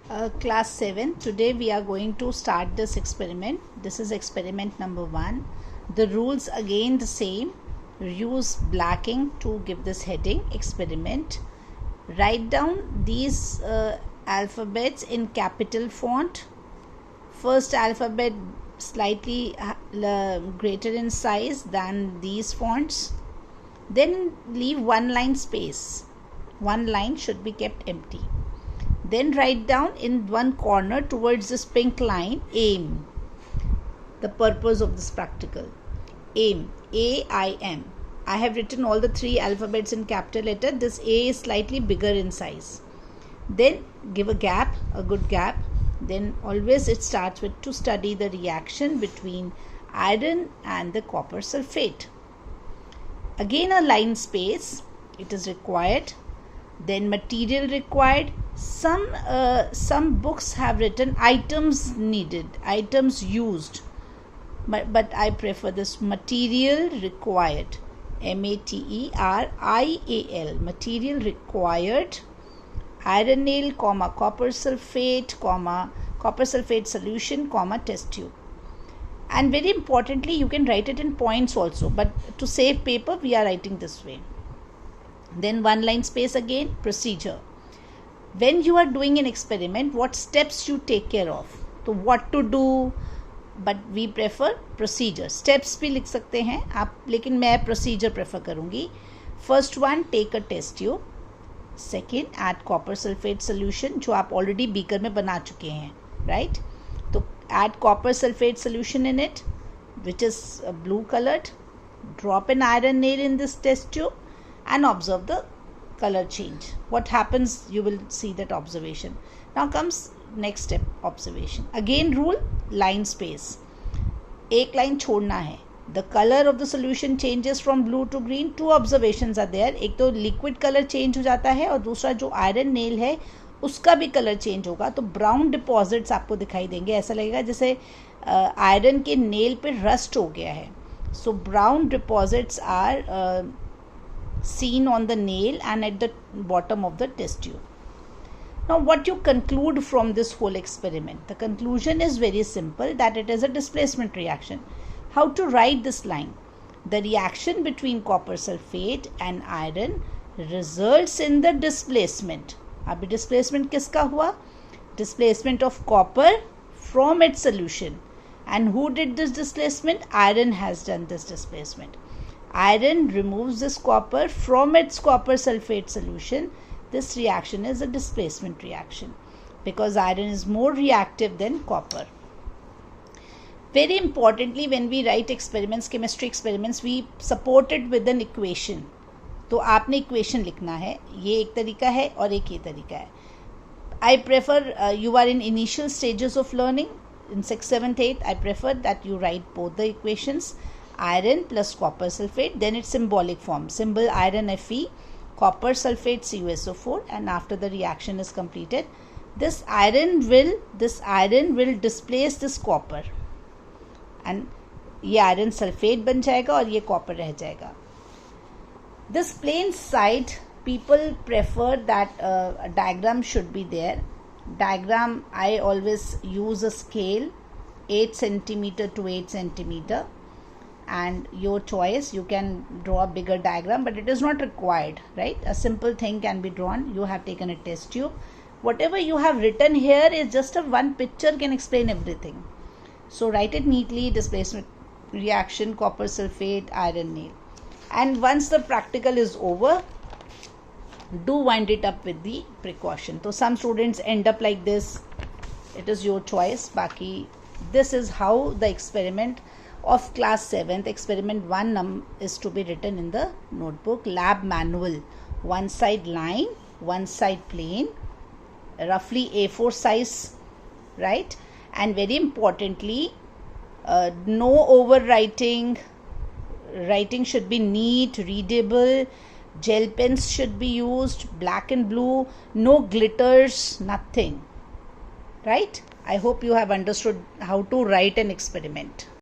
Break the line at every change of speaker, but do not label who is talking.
Class 7. Today we are going to start this experiment. This is experiment number 1. The rules again the same. Use blacking to give this heading experiment. Write down these alphabets in capital font. First alphabet slightly greater in size than these fonts. Then leave one line space. One line should be kept empty. Then write down in one corner towards this pink line, AIM. The purpose of this practical. AIM. A-I-M. I have written all the 3 alphabets in capital letter. This A is slightly bigger in size. Then give a gap, a good gap. Then always it starts with to study the reaction between iron and the copper sulfate. Again a line space. It is required. Then material required. Some books have written items needed, items used, but I prefer this material required. material, material required. Iron nail, comma copper sulfate, comma copper sulfate solution, comma test tube. And very importantly, you can write it in points also, but to save paper we are writing this way. Then one line space again. Procedure. When you are doing an experiment, what steps you take care of? So what to do, but we prefer procedure. Steps भी लिख सकते हैं आप, लेकिन मैं procedure prefer करूँगी. First one, take a test tube. Second, add copper sulfate solution जो आप already beaker में बना चुके हैं, right? तो add copper sulfate solution in it, which is blue colored. Drop an iron nail in this test tube and observe the color change. What happens, you will see that observation. Now comes next step, observation. Again rule, line space. एक line छोड़ना है. The color of the solution changes from blue to green. 2 observations are there. एक तो liquid color change हो जाता है और दूसरा जो iron nail है उसका भी color change होगा. तो brown deposits आपको दिखाई देंगे. ऐसा लगेगा जैसे iron के nail पे rust हो गया है. So brown deposits are seen on the nail and at the bottom of the test tube. Now what you conclude from this whole experiment? The conclusion is very simple, that it is a displacement reaction. How to write this line? The reaction between copper sulfate and iron results in the displacement. अभी displacement किसका हुआ? Displacement of copper from its solution. And who did this displacement? Iron has done this displacement. Iron removes this copper from its copper sulfate solution. This reaction is a displacement reaction because iron is more reactive than copper. Very importantly, when we write experiments, chemistry experiments, we support it with an equation. तो आपने equation लिखना है. ये एक तरीका है और एक ये तरीका है. I prefer you are in initial stages of learning in 6th, 7th, 8th. I prefer that you write both the equations. Iron plus copper sulfate, then its symbolic form, symbol iron Fe, copper sulfate CuSO4, and after the reaction is completed, this iron will displace this copper and ये iron sulfate बन जाएगा और ये copper रह जाएगा. This plain side, people prefer that a diagram should be there. Diagram, I always use a scale 8 centimeter to 8 centimeter. And your choice, you can draw a bigger diagram, but it is not required, right? A simple thing can be drawn. You have taken a test tube. Whatever you have written here is just a one picture can explain everything. So write it neatly. Displacement reaction, copper sulfate, iron nail. And once the practical is over, do wind it up with the precaution. So some students end up like this. It is your choice. Baki, this is how the experiment of class 7th, experiment 1 is to be written in the notebook. Lab manual, one side line, one side plane, roughly A4 size, right? And very importantly, no overwriting. Writing should be neat, readable. Gel pens should be used, black and blue, no glitters, nothing, right? I hope you have understood how to write an experiment.